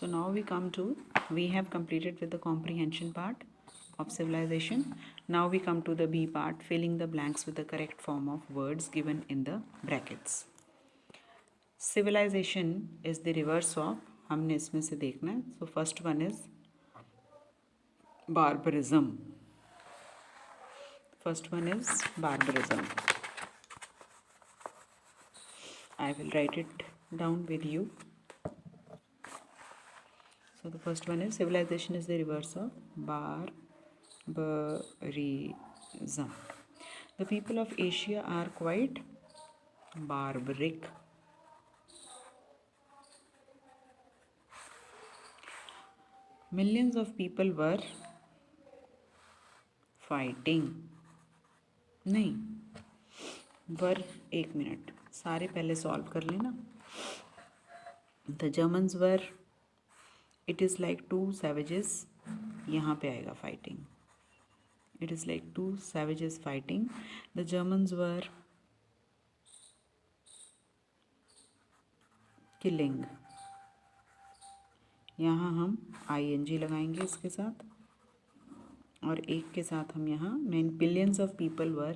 So now we have completed with the comprehension part of civilization. Now we come to the B part, filling the blanks with the correct form of words given in the brackets. Civilization is the reverse of, हमने इसमें से देखना है. So first one is barbarism. First one is barbarism. I will write it down with you. So the first one is civilization is the reverse of barbarism. The people of Asia are quite barbaric. Millions of people were fighting. नहीं, वर एक minute, सारे पहले सॉल्व कर लेना. The Germans were, it is like two savages, यहाँ पे आएगा fighting. It is like two savages fighting. The Germans were killing. यहाँ हम ING लगाएंगे इसके साथ, और एक के साथ हम यहाँ billions of people were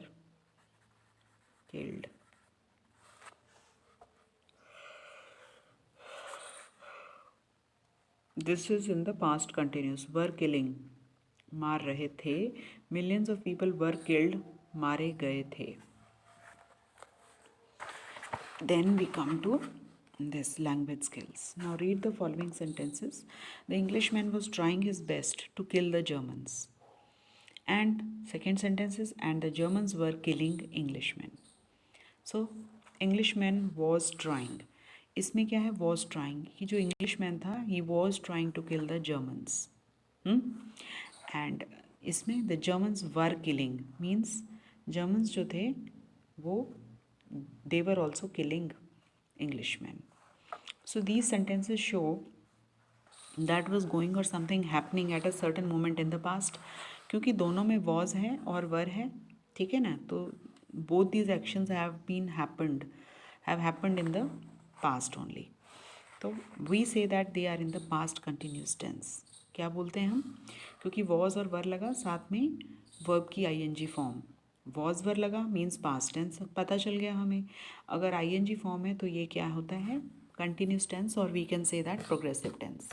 killed. This is in the past continuous. Were killing, मार रहे थे. Millions of people were killed, मारे गए थे. Then we come to this language skills. Now read the following sentences. The Englishman was trying his best to kill the Germans. And second sentence is, and the Germans were killing Englishmen. So Englishman was trying. इसमें क्या है? was trying. ये जो Englishman था, he was trying to kill the Germans. And इसमें the Germans were killing means Germans जो थे वो they were also killing Englishmen. So these sentences show that was going or something happening at a certain moment in the past. क्योंकि दोनों में was है और were है, ठीक है ना. तो both these actions have happened in the past only. तो we say that they are in the past continuous tense. क्या बोलते हैं हम? क्योंकि was और were लगा, साथ में verb की ING फॉर्म. was were लगा मीन्स पास्ट टेंस, पता चल गया हमें. अगर ING फॉर्म है तो ये क्या होता है? कंटिन्यूस टेंस, और we can say that progressive tense.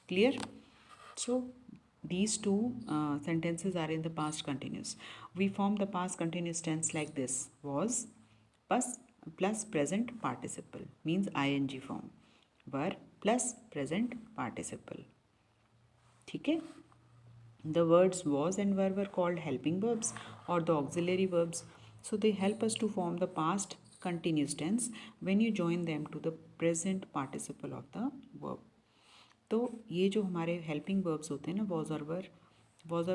Clear? So these two sentences are in the past continuous. We form the past continuous tense like this: was plus present participle means ING form, were plus present participle. ठीक है? The words was and were called helping verbs or the auxiliary verbs. So they help us to form the past continuous tense when you join them to the present participle of the verb. तो ये जो हमारे helping verbs होते हैं ना, was और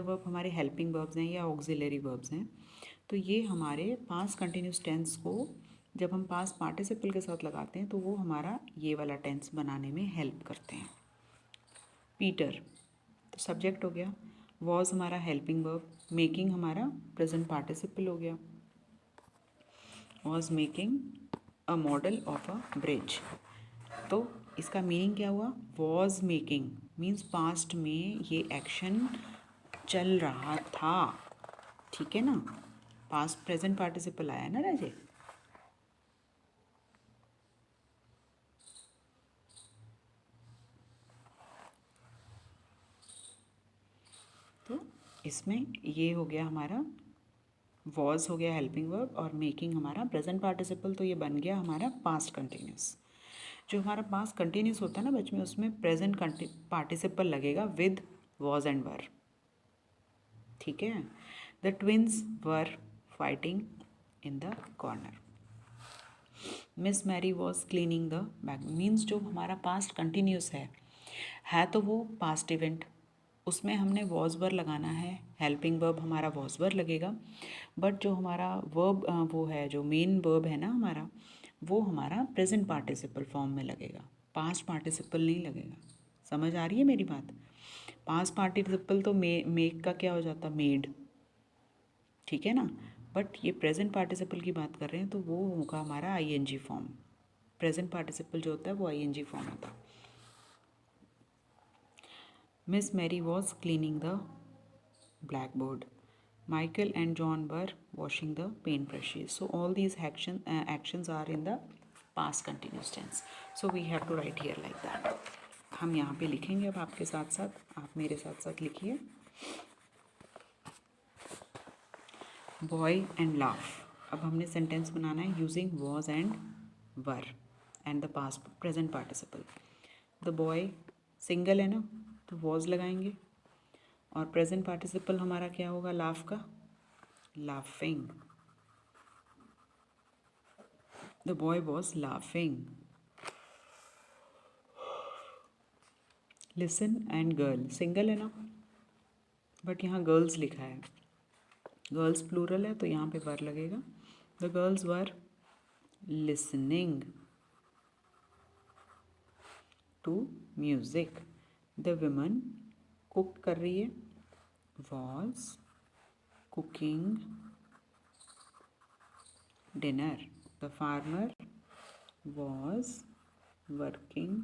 verb हमारे helping verbs हैं या ऑक्सिलरी वर्ब्स हैं. तो ये हमारे पास्ट कंटिन्यूस टेंस को जब हम पास्ट पार्टिसिपल के साथ लगाते हैं तो वो हमारा ये वाला टेंस बनाने में हेल्प करते हैं. पीटर तो सब्जेक्ट हो गया, वॉज हमारा हेल्पिंग वर्ब, मेकिंग हमारा प्रेजेंट पार्टिसिपल हो गया. Was making a model of a bridge. तो इसका मीनिंग क्या हुआ? वॉज मेकिंग मीन्स पास्ट में ये एक्शन चल रहा था. ठीक है ना? पास्ट प्रेजेंट पार्टिसिपल आया ना राजे. तो इसमें ये हो गया हमारा वॉज हो गया हेल्पिंग वर्ब और मेकिंग हमारा प्रेजेंट पार्टिसिपल. तो ये बन गया हमारा पास्ट कंटिन्यूस. जो हमारा पास्ट कंटिन्यूस होता है ना बच्चों में, उसमें प्रेजेंट पार्टिसिपल लगेगा विद वॉज एंड वर. ठीक है? The twins were fighting in the corner. Miss Mary was cleaning the bag means जो हमारा पास्ट कंटिन्यूस है तो वो पास्ट इवेंट, उसमें हमने वॉज वर लगाना है. हेल्पिंग वर्ब हमारा वॉज वर लगेगा. बट जो हमारा वर्ब वो है, जो मेन वर्ब है ना हमारा, वो हमारा प्रेजेंट पार्टिसिपल फॉर्म में लगेगा, पास्ट पार्टिसिपल नहीं लगेगा. समझ आ रही है मेरी बात? पास्ट पार्टिसिपल तो मेक का क्या हो जाता? मेड. ठीक है ना? बट ये प्रेजेंट पार्टिसिपल की बात कर रहे हैं तो वो होगा हमारा ING फॉर्म. प्रेजेंट पार्टिसिपल जो होता है वो ING फॉर्म होता है. Miss Mary was cleaning the blackboard. Michael and John were washing the paintbrushes. So all these actions are in the past continuous tense. So we have to write here like that. हम यहाँ पे लिखेंगे अब आपके साथ साथ, आप मेरे साथ साथ लिखिए. Boy and laugh. अब हमने सेंटेंस बनाना है using was and were and the past present participle. The boy single है ना, तो वॉज लगाएंगे और प्रेजेंट पार्टिसिपल हमारा क्या होगा लाफ का, laughing. The boy was laughing. Listen and girl single है ना, बट यहाँ गर्ल्स लिखा है, गर्ल्स प्लूरल है तो यहाँ पे वर लगेगा. The girls were listening to music. The woman cook कर रही है, was cooking dinner. The farmer was working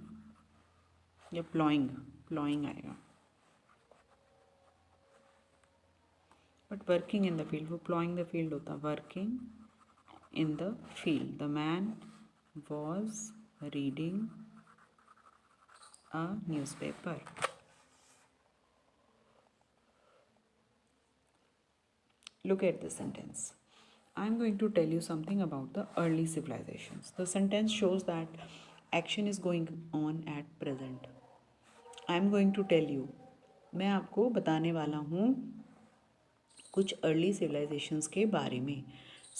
या प्लॉइंग, प्लॉइंग आएगा but working in the field, वो प्लॉइंग द फील्ड होता, working in the field. The man was reading a newspaper. Look at the sentence. I am going to tell you something about the early civilizations. The sentence shows that action is going on at present. I am going to tell you. मैं आपको बताने वाला हूँ कुछ early civilizations के बारे में.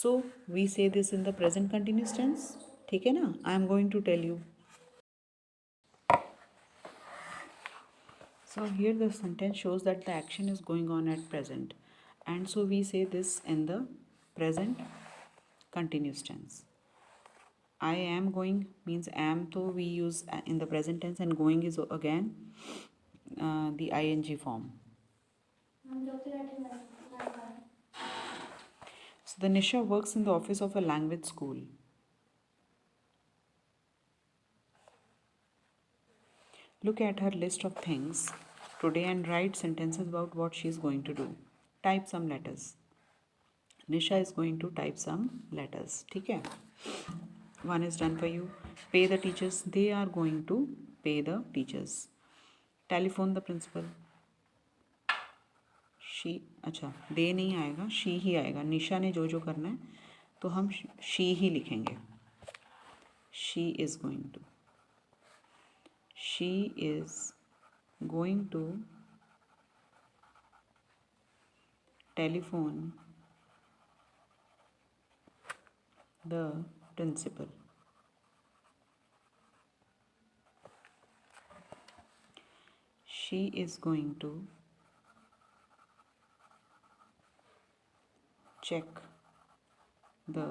So we say this in the present continuous tense. ठीक है ना? I am going to tell you. So here the sentence shows that the action is going on at present, and so we say this in the present continuous tense. I am going means am, so we use in the present tense, and going is again the ing form. So the Nisha works in the office of a language school. Look at her list of things today and write sentences about what she is going to do. Type some letters. Nisha is going to type some letters. ठीक है? One is done for you. Pay the teachers. They are going to pay the teachers. Telephone the principal. She, अच्छा they नहीं आएगा, she ही आएगा. निशा ने जो जो करना है तो हम she ही लिखेंगे. She is going to. She is going to telephone the principal. She is going to check the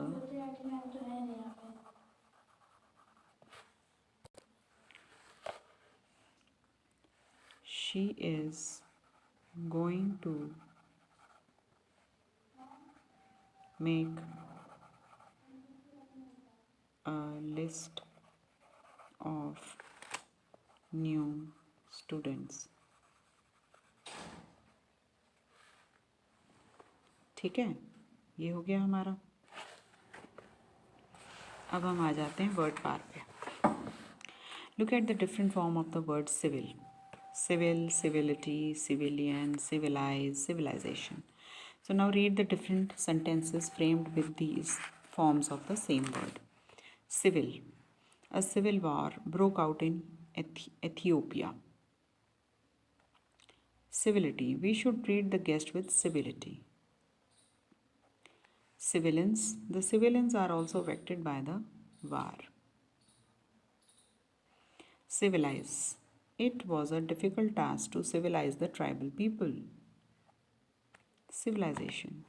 she is going to make a list of new students. ठीक है, ये हो गया हमारा. अब हम आ जाते हैं वर्ड पार पे. Look at the different form of the word civil. Civil, civility, civilian, civilize, civilization. So now read the different sentences framed with these forms of the same word. Civil. A civil war broke out in Ethiopia. Civility. We should treat the guest with civility. Civilians. The civilians are also affected by the war. Civilize. It was a difficult task to civilize the tribal people. Civilization.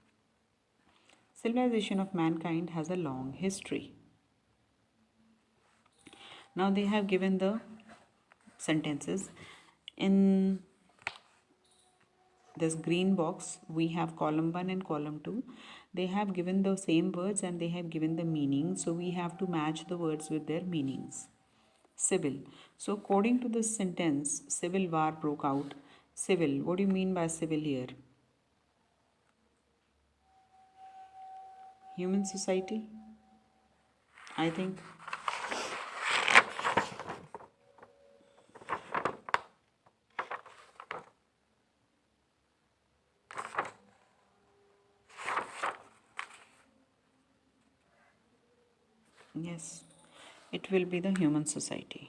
Civilization of mankind has a long history. Now they have given the sentences. In this green box, we have column 1 and column 2. They have given the same words and they have given the meaning. So we have to match the words with their meanings. Civil. So according to this sentence, civil war broke out. Civil. What do you mean by civil here? Human society? I think. Yes, it will be the human society.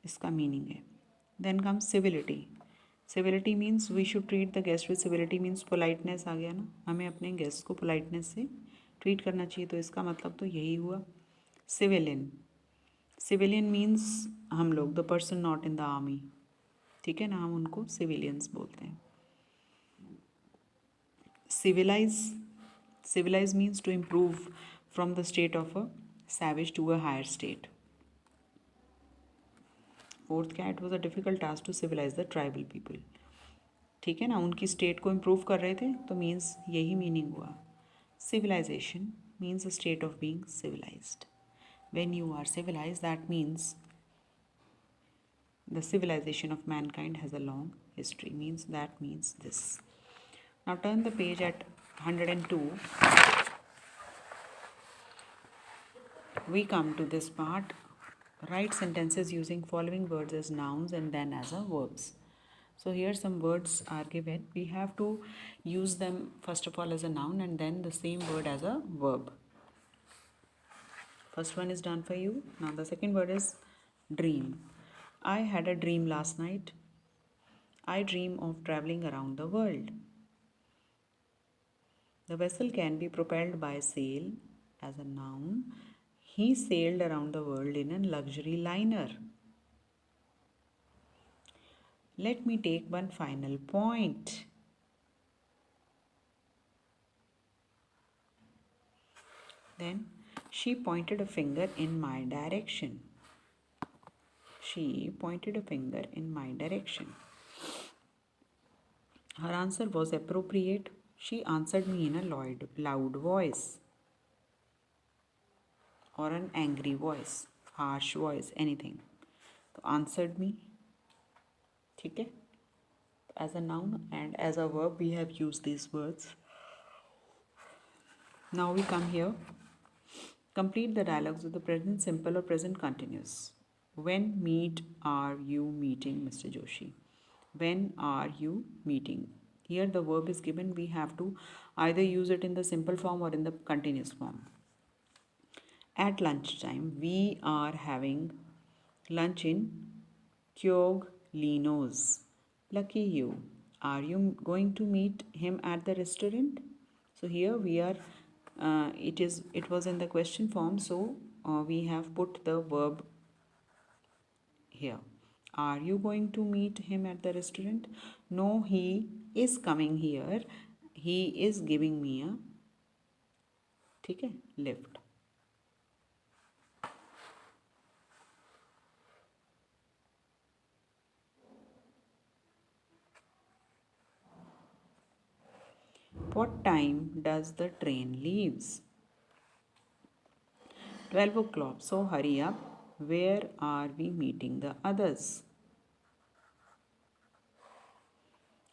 इसका meaning है. Then comes civility. Civility means we should treat the guest with civility means politeness आ गया ना. हमें अपने guest को politeness से treat करना चाहिए. तो इसका मतलब तो यही हुआ. Civilian. Civilian means हम लोग the person not in the army. ठीक है ना, हम उनको civilians बोलते हैं. Civilize. Civilize means to improve from the state of a savage to a higher state. Fourth क्या, it was a difficult task to civilise the tribal people. ठीक है ना, उनकी स्टेट को इम्प्रूव कर रहे थे, तो मीन्स यही मीनिंग हुआ. Civilization means a state of being civilized. When you are civilized that means the civilization of mankind has a long history. That means this. Now turn the page at 102. We come to this part. Write sentences using following words as nouns and then as a verbs. So here some words are given. We have to use them first of all as a noun and then the same word as a verb. First one is done for you. Now the second word is dream. I had a dream last night. I dream of traveling around the world. The vessel can be propelled by sail as a noun. He sailed around the world in a luxury liner. Let me take one final point. Then she pointed a finger in my direction. She pointed a finger in my direction. Her answer was appropriate. She answered me in a loud voice or an angry voice, harsh voice, anything. So answered me. ठीक है. As a noun and as a verb we have used these words. Now we come here. Complete the dialogues with the present simple or present continuous. When are you meeting Mr. Joshi? When are you meeting? Here the verb is given. We have to either use it in the simple form or in the continuous form. At lunchtime, we are having lunch in Kyog Lino's. Lucky you. Are you going to meet him at the restaurant? So here we are. It was in the question form, so we have put the verb here. Are you going to meet him at the restaurant? No, he is coming here. He is giving me a ठीक है lift. What time does the train leaves? 12 o'clock. So hurry up. Where are we meeting the others?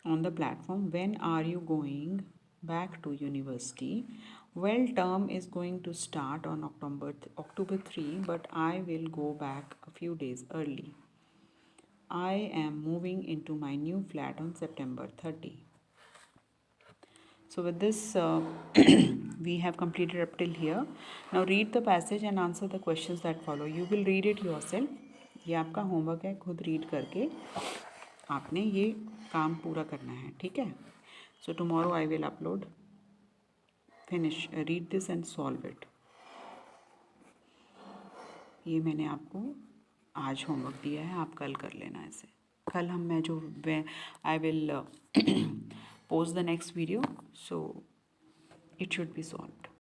On the platform. When are you going back to university? Well, term is going to start on October 3, but I will go back a few days early. I am moving into my new flat on September 30. So with this, we have completed up till here. Now read the passage and answer the questions that follow. You will read it yourself. ये आपका homework है, खुद read करके आपने ये काम पूरा करना है. ठीक है. So tomorrow I will upload. Finish. Read this and solve it. ये मैंने आपको आज होमवर्क दिया है, आप कल कर लेना ऐसे. कल मैं I will post the next video, so it should be solved.